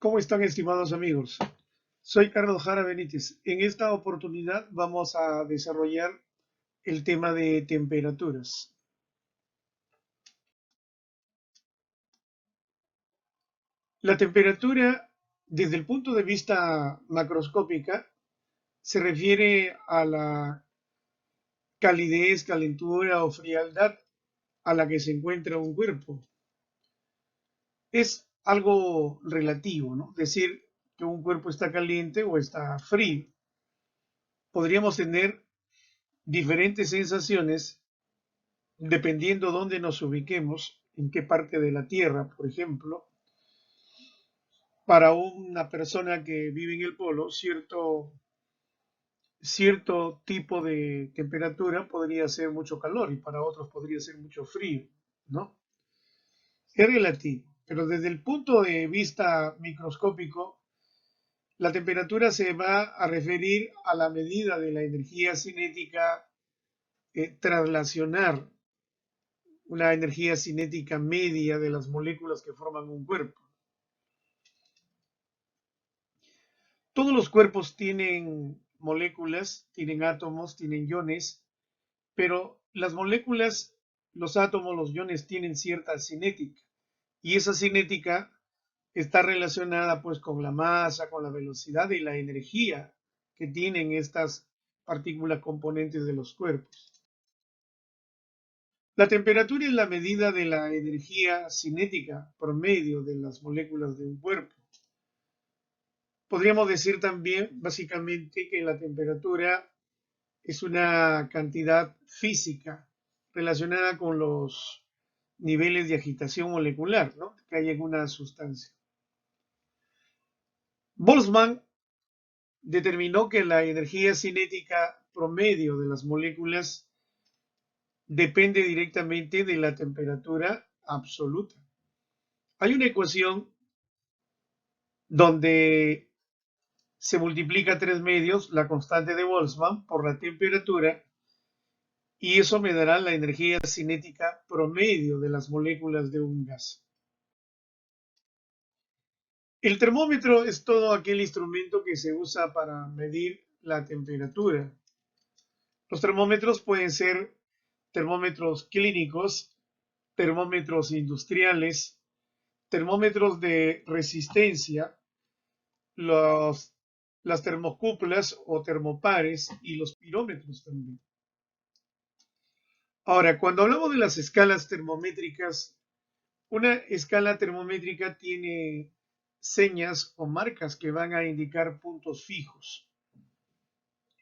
¿Cómo están, estimados amigos? Soy Carlos Jara Benítez. En esta oportunidad vamos a desarrollar el tema de temperaturas. La temperatura, desde el punto de vista macroscópica, se refiere a la calidez, calentura o frialdad a la que se encuentra un cuerpo. Es algo relativo, ¿no? Decir que un cuerpo está caliente o está frío. Podríamos tener diferentes sensaciones dependiendo dónde nos ubiquemos, en qué parte de la Tierra, por ejemplo. Para una persona que vive en el polo, cierto tipo de temperatura podría ser mucho calor y para otros podría ser mucho frío, ¿no? Es relativo, pero desde el punto de vista microscópico, la temperatura se va a referir a la medida de la energía cinética traslacionar, una energía cinética media de las moléculas que forman un cuerpo. Todos los cuerpos tienen moléculas, tienen átomos, tienen iones, pero las moléculas, los átomos, los iones tienen cierta cinética y esa cinética está relacionada pues con la masa, con la velocidad y la energía que tienen estas partículas componentes de los cuerpos. La temperatura es la medida de la energía cinética promedio de las moléculas de un cuerpo. Podríamos decir también, básicamente, que la temperatura es una cantidad física relacionada con los niveles de agitación molecular, ¿no?, que hay en una sustancia. Boltzmann determinó que la energía cinética promedio de las moléculas depende directamente de la temperatura absoluta. Hay una ecuación donde se multiplica 3 medios la constante de Boltzmann por la temperatura y eso me dará la energía cinética promedio de las moléculas de un gas. El termómetro es todo aquel instrumento que se usa para medir la temperatura. Los termómetros pueden ser termómetros clínicos, termómetros industriales, termómetros de resistencia, los, las termocúpulas o termopares y los pirómetros también. Ahora, cuando hablamos de las escalas termométricas, una escala termométrica tiene señas o marcas que van a indicar puntos fijos.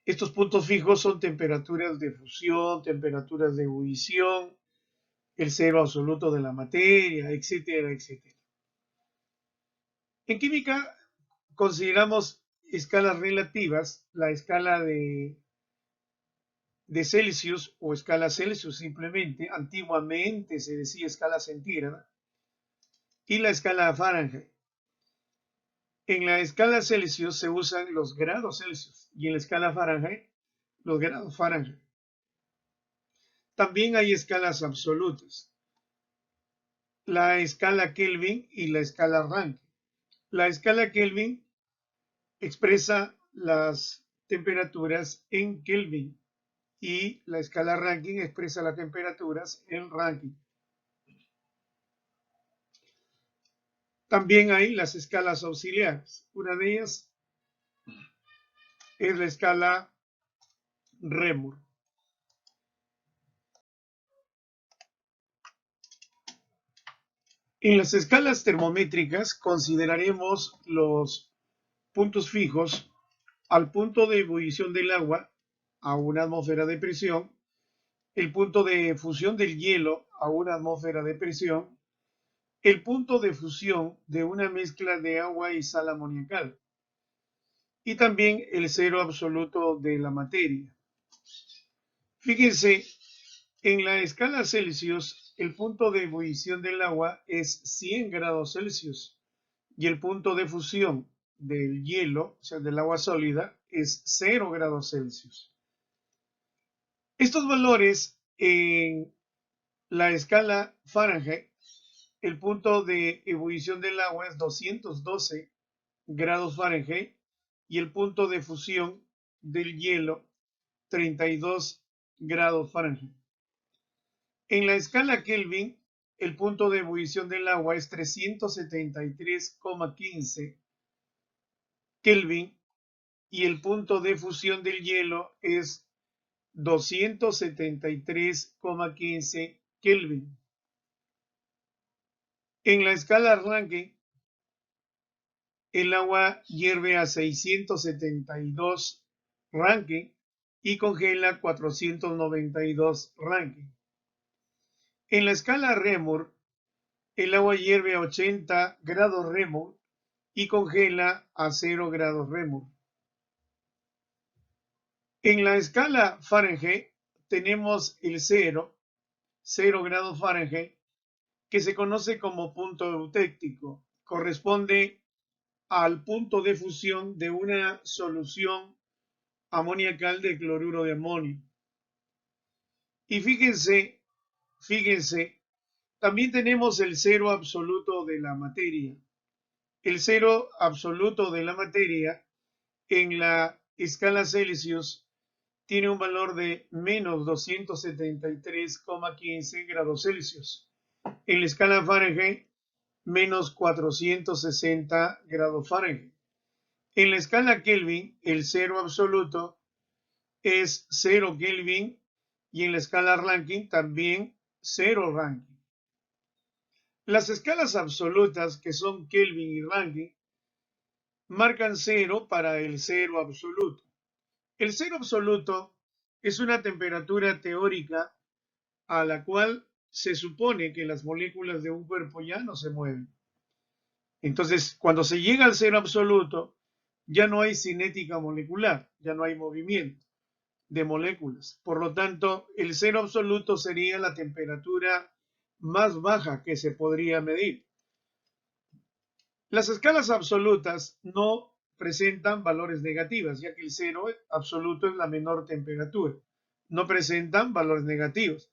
Estos puntos fijos son temperaturas de fusión, temperaturas de ebullición, el cero absoluto de la materia, etcétera, etcétera. En química consideramos escalas relativas, la escala de Celsius o escala Celsius simplemente, antiguamente se decía escala centígrada, y la escala Fahrenheit. En la escala Celsius se usan los grados Celsius y en la escala Fahrenheit los grados Fahrenheit. También hay escalas absolutas, la escala Kelvin y la escala Rankine. La escala Kelvin expresa las temperaturas en Kelvin y la escala Rankine expresa las temperaturas en Rankine. También hay las escalas auxiliares. Una de ellas es la escala Reaumur. En las escalas termométricas consideraremos los puntos fijos al punto de ebullición del agua a una atmósfera de presión, el punto de fusión del hielo a una atmósfera de presión, el punto de fusión de una mezcla de agua y sal amoniacal y también el cero absoluto de la materia. Fíjense, en la escala Celsius, el punto de ebullición del agua es 100 grados Celsius y el punto de fusión del hielo, o sea, del agua sólida, es 0 grados Celsius. Estos valores en la escala Fahrenheit, el punto de ebullición del agua es 212 grados Fahrenheit y el punto de fusión del hielo 32 grados Fahrenheit. En la escala Kelvin, el punto de ebullición del agua es 373,15 Kelvin y el punto de fusión del hielo es 273,15 Kelvin. En la escala Rankine, el agua hierve a 672 Rankine y congela 492 Rankine. En la escala Reaumur, el agua hierve a 80 grados Reaumur y congela a 0 grados Reaumur. En la escala Fahrenheit tenemos el 0 grados Fahrenheit, que se conoce como punto eutéctico. Corresponde al punto de fusión de una solución amoniacal de cloruro de amonio. Y fíjense, también tenemos el cero absoluto de la materia. El cero absoluto de la materia en la escala Celsius tiene un valor de menos 273,15 grados Celsius. En la escala Fahrenheit, menos 460 grados Fahrenheit. En la escala Kelvin, el cero absoluto es 0 Kelvin y en la escala Rankine también 0 Rankine. Las escalas absolutas, que son Kelvin y Rankine, marcan 0 para el cero absoluto. El cero absoluto es una temperatura teórica a la cual se supone que las moléculas de un cuerpo ya no se mueven. Entonces, cuando se llega al cero absoluto, ya no hay cinética molecular, ya no hay movimiento de moléculas. Por lo tanto, el cero absoluto sería la temperatura más baja que se podría medir. Las escalas absolutas no presentan valores negativos, ya que el cero absoluto es la menor temperatura. No presentan valores negativos.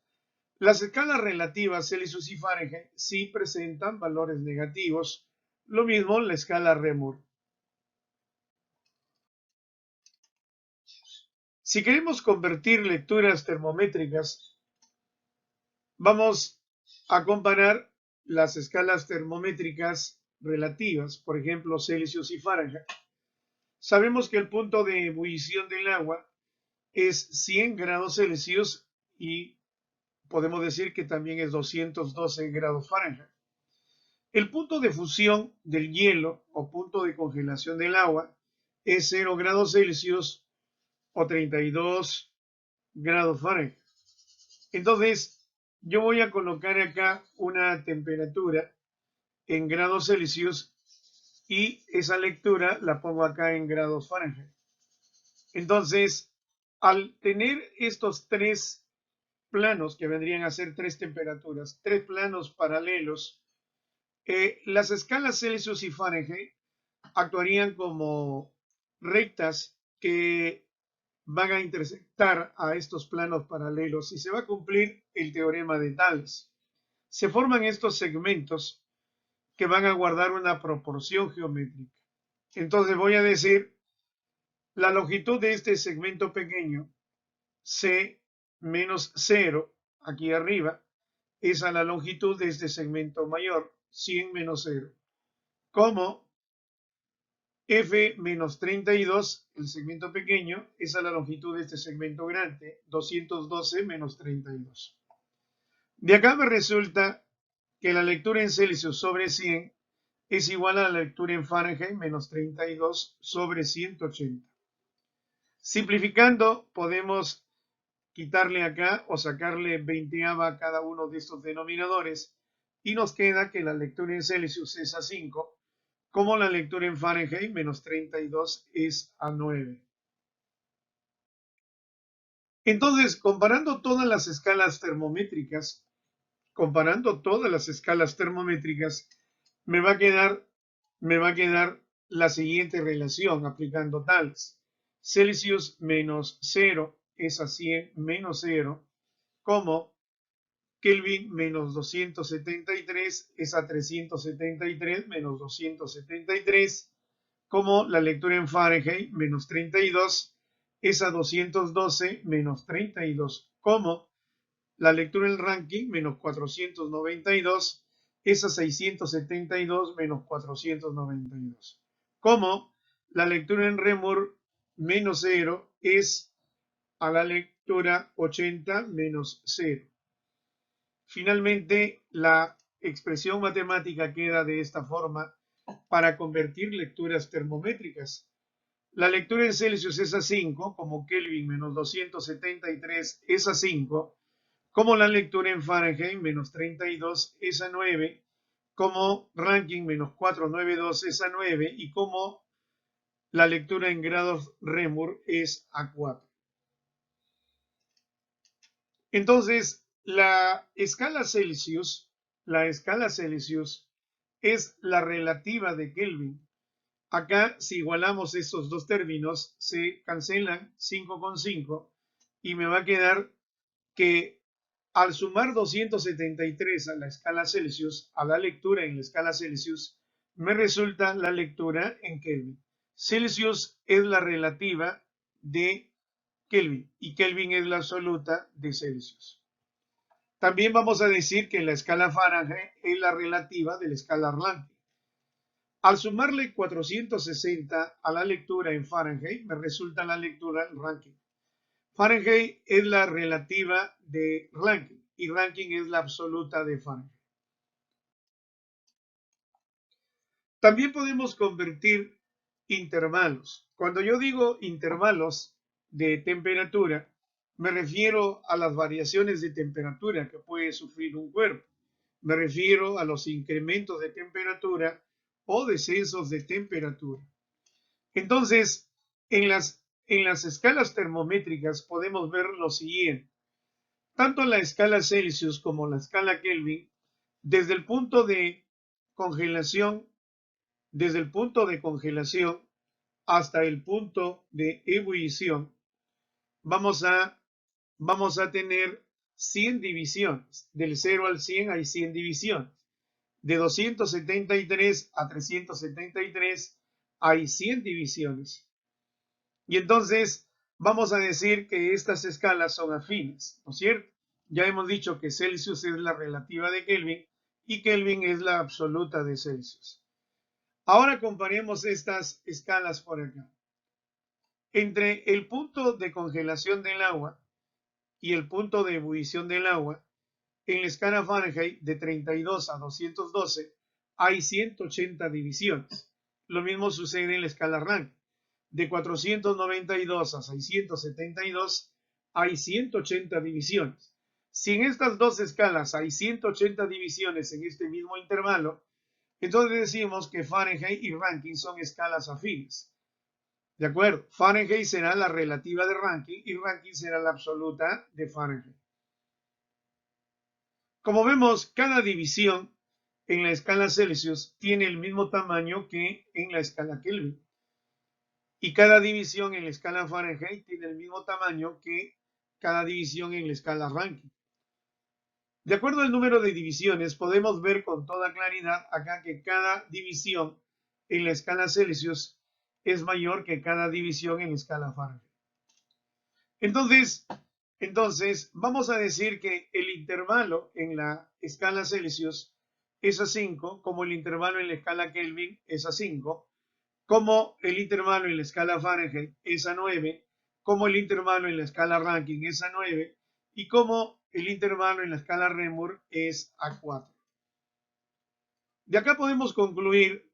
Las escalas relativas Celsius y Fahrenheit sí presentan valores negativos. Lo mismo en la escala Reaumur. Si queremos convertir lecturas termométricas, vamos a comparar las escalas termométricas relativas, por ejemplo, Celsius y Fahrenheit. Sabemos que el punto de ebullición del agua es 100 grados Celsius y podemos decir que también es 212 grados Fahrenheit. El punto de fusión del hielo o punto de congelación del agua es 0 grados Celsius o 32 grados Fahrenheit. Entonces, yo voy a colocar acá una temperatura en grados Celsius y esa lectura la pongo acá en grados Fahrenheit. Entonces, al tener estos tres planos, que vendrían a ser tres temperaturas, tres planos paralelos, las escalas Celsius y Fahrenheit actuarían como rectas que van a intersectar a estos planos paralelos y se va a cumplir el teorema de Thales. Se forman estos segmentos que van a guardar una proporción geométrica. Entonces voy a decir la longitud de este segmento pequeño, C menos 0, aquí arriba, es a la longitud de este segmento mayor, 100 menos 0, como F menos 32, el segmento pequeño, es a la longitud de este segmento grande, 212 menos 32. De acá me resulta que la lectura en Celsius sobre 100 es igual a la lectura en Fahrenheit menos 32 sobre 180. Simplificando, podemos quitarle acá o sacarle 20ava a cada uno de estos denominadores y nos queda que la lectura en Celsius es a 5, como la lectura en Fahrenheit menos 32 es a 9. Entonces, comparando todas las escalas termométricas, me va a quedar la siguiente relación aplicando Thales. Celsius menos 0 es a 100 menos 0, como Kelvin menos 273 es a 373 menos 273, como la lectura en Fahrenheit, menos 32, es a 212 menos 32, como la lectura en Rankine, menos 492, es a 672 menos 492. Como la lectura en Reaumur, menos 0, es a la lectura 80 menos 0. Finalmente, la expresión matemática queda de esta forma para convertir lecturas termométricas. La lectura en Celsius es a 5, como Kelvin menos 273 es a 5, como la lectura en Fahrenheit menos 32 es a 9, como Rankine menos 492 es a 9 y como la lectura en grados Reaumur es a 4. Entonces, la escala Celsius es la relativa de Kelvin. Acá, si igualamos estos dos términos, se cancelan 5 con 5 y me va a quedar que al sumar 273 a la escala Celsius, a la lectura en la escala Celsius, me resulta la lectura en Kelvin. Celsius es la relativa de Kelvin y Kelvin es la absoluta de Celsius. También vamos a decir que la escala Fahrenheit es la relativa de la escala Rankine. Al sumarle 460 a la lectura en Fahrenheit, me resulta la lectura en Rankine. Fahrenheit es la relativa de Rankine y Rankine es la absoluta de Fahrenheit. También podemos convertir intervalos. Cuando yo digo intervalos de temperatura, me refiero a las variaciones de temperatura que puede sufrir un cuerpo. Me refiero a los incrementos de temperatura o descensos de temperatura. Entonces, en las escalas termométricas podemos ver lo siguiente. Tanto la escala Celsius como la escala Kelvin, desde el punto de congelación, hasta el punto de ebullición, vamos a tener 100 divisiones. Del 0 al 100 hay 100 divisiones. De 273 a 373 hay 100 divisiones. Y entonces vamos a decir que estas escalas son afines, ¿no es cierto? Ya hemos dicho que Celsius es la relativa de Kelvin y Kelvin es la absoluta de Celsius. Ahora comparemos estas escalas por acá. Entre el punto de congelación del agua y el punto de ebullición del agua, en la escala Fahrenheit de 32 a 212 hay 180 divisiones. Lo mismo sucede en la escala Rankine. De 492 a 672 hay 180 divisiones. Si en estas dos escalas hay 180 divisiones en este mismo intervalo, entonces decimos que Fahrenheit y Rankine son escalas afines. ¿De acuerdo? Fahrenheit será la relativa de Rankine y Rankine será la absoluta de Fahrenheit. Como vemos, cada división en la escala Celsius tiene el mismo tamaño que en la escala Kelvin. Y cada división en la escala Fahrenheit tiene el mismo tamaño que cada división en la escala Rankine. De acuerdo al número de divisiones, podemos ver con toda claridad acá que cada división en la escala Celsius es mayor que cada división en la escala Fahrenheit. Entonces, vamos a decir que el intervalo en la escala Celsius es a 5, como el intervalo en la escala Kelvin es a 5, como el intervalo en la escala Fahrenheit es a 9, como el intervalo en la escala Rankine es a 9 y como el intervalo en la escala Reaumur es a 4. De acá podemos concluir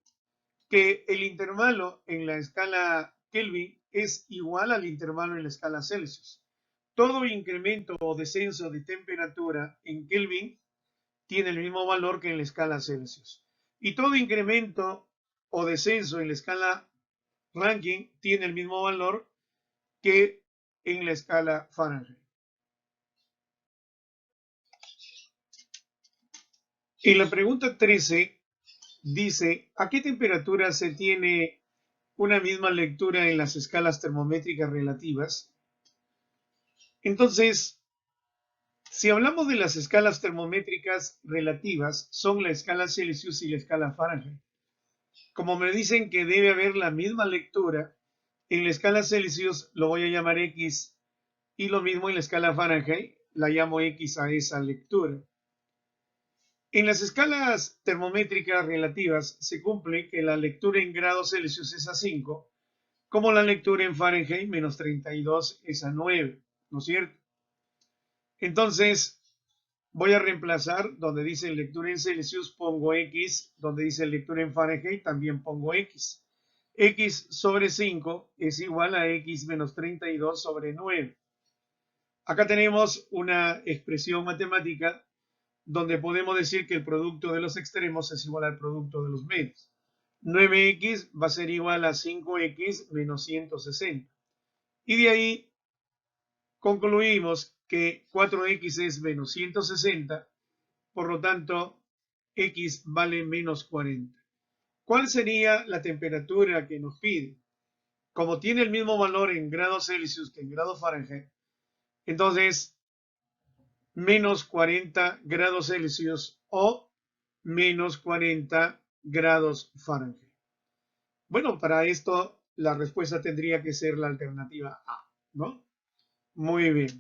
que el intervalo en la escala Kelvin es igual al intervalo en la escala Celsius. Todo incremento o descenso de temperatura en Kelvin tiene el mismo valor que en la escala Celsius. Y todo incremento o descenso en la escala Rankine tiene el mismo valor que en la escala Fahrenheit. En la pregunta 13 dice, ¿a qué temperatura se tiene una misma lectura en las escalas termométricas relativas? Entonces, si hablamos de las escalas termométricas relativas, son la escala Celsius y la escala Fahrenheit. Como me dicen que debe haber la misma lectura, en la escala Celsius lo voy a llamar X y lo mismo en la escala Fahrenheit, la llamo X a esa lectura. En las escalas termométricas relativas se cumple que la lectura en grados Celsius es a 5, como la lectura en Fahrenheit menos 32 es a 9, ¿no es cierto? Entonces, voy a reemplazar donde dice lectura en Celsius, pongo X, donde dice lectura en Fahrenheit, también pongo X. X sobre 5 es igual a X menos 32 sobre 9. Acá tenemos una expresión matemática donde podemos decir que el producto de los extremos es igual al producto de los medios. 9x va a ser igual a 5x menos 160. Y de ahí concluimos que 4x es menos 160, por lo tanto, x vale menos 40. ¿Cuál sería la temperatura que nos pide? Como tiene el mismo valor en grados Celsius que en grados Fahrenheit, entonces menos 40 grados Celsius o menos 40 grados Fahrenheit. Bueno, para esto la respuesta tendría que ser la alternativa A, ¿no? Muy bien.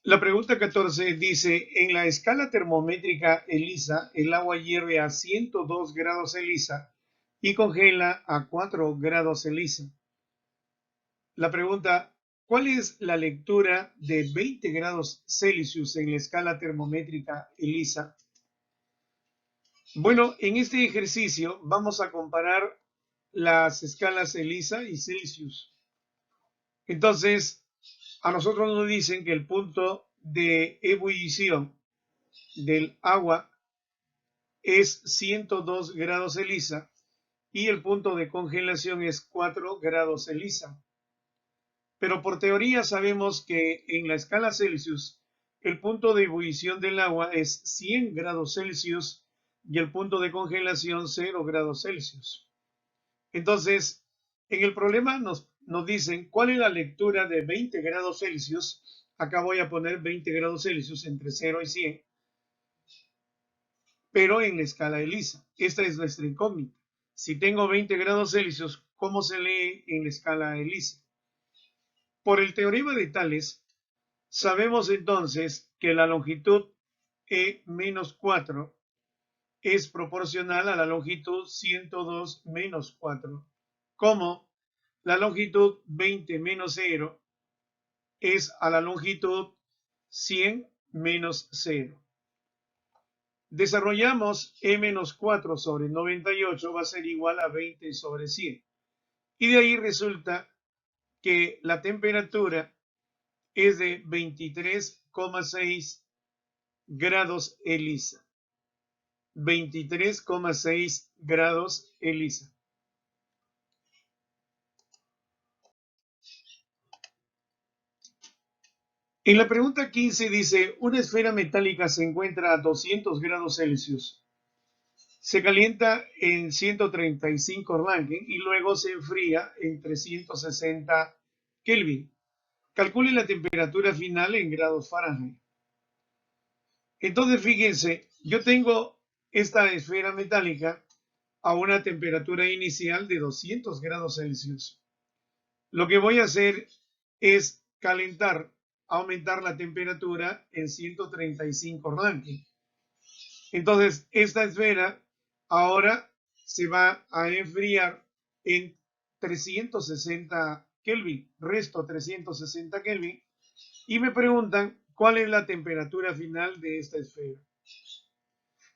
La pregunta 14 dice, en la escala termométrica ELISA, el agua hierve a 102 grados ELISA y congela a 4 grados ELISA. La pregunta, ¿cuál es la lectura de 20 grados Celsius en la escala termométrica ELISA? Bueno, en este ejercicio vamos a comparar las escalas ELISA y Celsius. Entonces, a nosotros nos dicen que el punto de ebullición del agua es 102 grados ELISA y el punto de congelación es 4 grados ELISA. Pero por teoría sabemos que en la escala Celsius el punto de ebullición del agua es 100 grados Celsius y el punto de congelación 0 grados Celsius. Entonces, en el problema nos dicen cuál es la lectura de 20 grados Celsius. Acá voy a poner 20 grados Celsius entre 0 y 100, pero en la escala ELISA. Esta es nuestra incógnita. Si tengo 20 grados Celsius, ¿cómo se lee en la escala ELISA? Por el teorema de Tales, sabemos entonces que la longitud E-4 es proporcional a la longitud 102 menos 4, como la longitud 20 menos 0 es a la longitud 100 menos 0. Desarrollamos E-4 sobre 98 va a ser igual a 20 sobre 100. Y de ahí resulta que la temperatura es de 23,6 grados ELISA. 23,6 grados ELISA. En la pregunta 15 dice, una esfera metálica se encuentra a 200 grados Celsius. Se calienta en 135 Rankine y luego se enfría en 360 Kelvin. Calcule la temperatura final en grados Fahrenheit. Entonces, fíjense, yo tengo esta esfera metálica a una temperatura inicial de 200 grados Celsius. Lo que voy a hacer es calentar, aumentar la temperatura en 135 Rankine. Entonces, esta esfera ahora se va a enfriar en 360 Kelvin, resto 360 Kelvin, y me preguntan cuál es la temperatura final de esta esfera.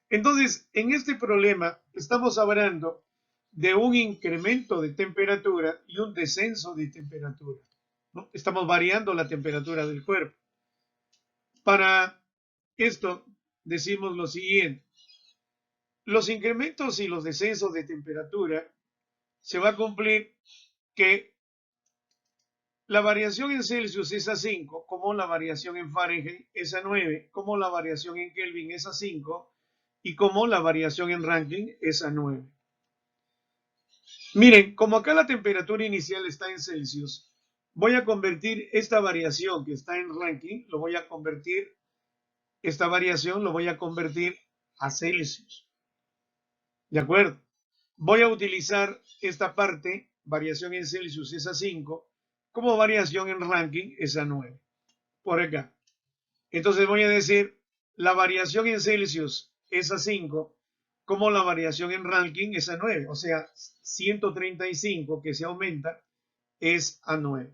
Entonces, en este problema estamos hablando de un incremento de temperatura y un descenso de temperatura, ¿no? Estamos variando la temperatura del cuerpo. Para esto decimos lo siguiente. Los incrementos y los descensos de temperatura se va a cumplir que la variación en Celsius es a 5, como la variación en Fahrenheit es a 9, como la variación en Kelvin es a 5 y como la variación en Rankine es a 9. Miren, como acá la temperatura inicial está en Celsius, voy a convertir esta variación que está en Rankine, lo voy a convertir esta variación lo voy a convertir a Celsius. ¿De acuerdo? Voy a utilizar esta parte, variación en Celsius es a 5, como variación en ranking es a 9. Por acá. Entonces voy a decir, la variación en Celsius es a 5, como la variación en ranking es a 9. O sea, 135 que se aumenta es a 9.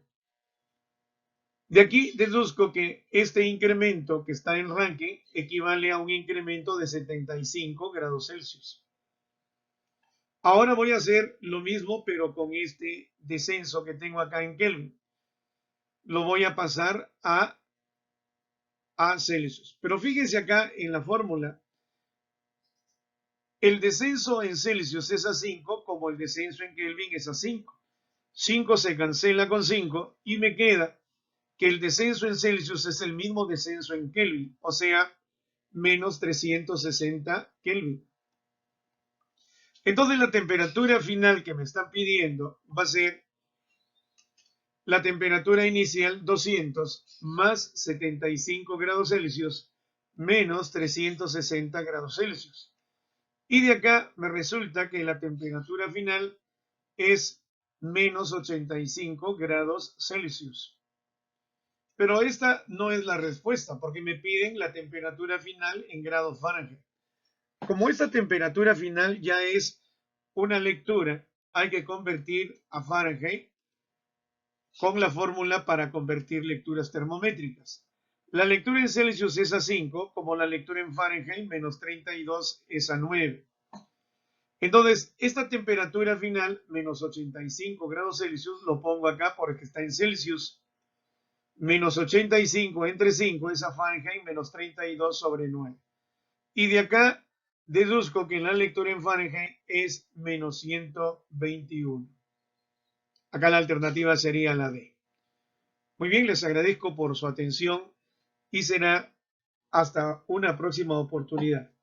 De aquí deduzco que este incremento que está en ranking equivale a un incremento de 75 grados Celsius. Ahora voy a hacer lo mismo, pero con este descenso que tengo acá en Kelvin. Lo voy a pasar a Celsius. Pero fíjense acá en la fórmula. El descenso en Celsius es a 5, como el descenso en Kelvin es a 5. 5 se cancela con 5 y me queda que el descenso en Celsius es el mismo descenso en Kelvin, o sea, menos 360 Kelvin. Entonces la temperatura final que me están pidiendo va a ser la temperatura inicial 200 más 75 grados Celsius menos 360 grados Celsius. Y de acá me resulta que la temperatura final es menos 85 grados Celsius. Pero esta no es la respuesta porque me piden la temperatura final en grados Fahrenheit. Como esta temperatura final ya es una lectura, hay que convertir a Fahrenheit con la fórmula para convertir lecturas termométricas. La lectura en Celsius es a 5, como la lectura en Fahrenheit, menos 32 es a 9. Entonces, esta temperatura final, menos 85 grados Celsius, lo pongo acá porque está en Celsius. Menos 85 entre 5 es a Fahrenheit, menos 32 sobre 9. Y de acá deduzco que la lectura en Fahrenheit es menos 121. Acá la alternativa sería la D. Muy bien, les agradezco por su atención y será hasta una próxima oportunidad.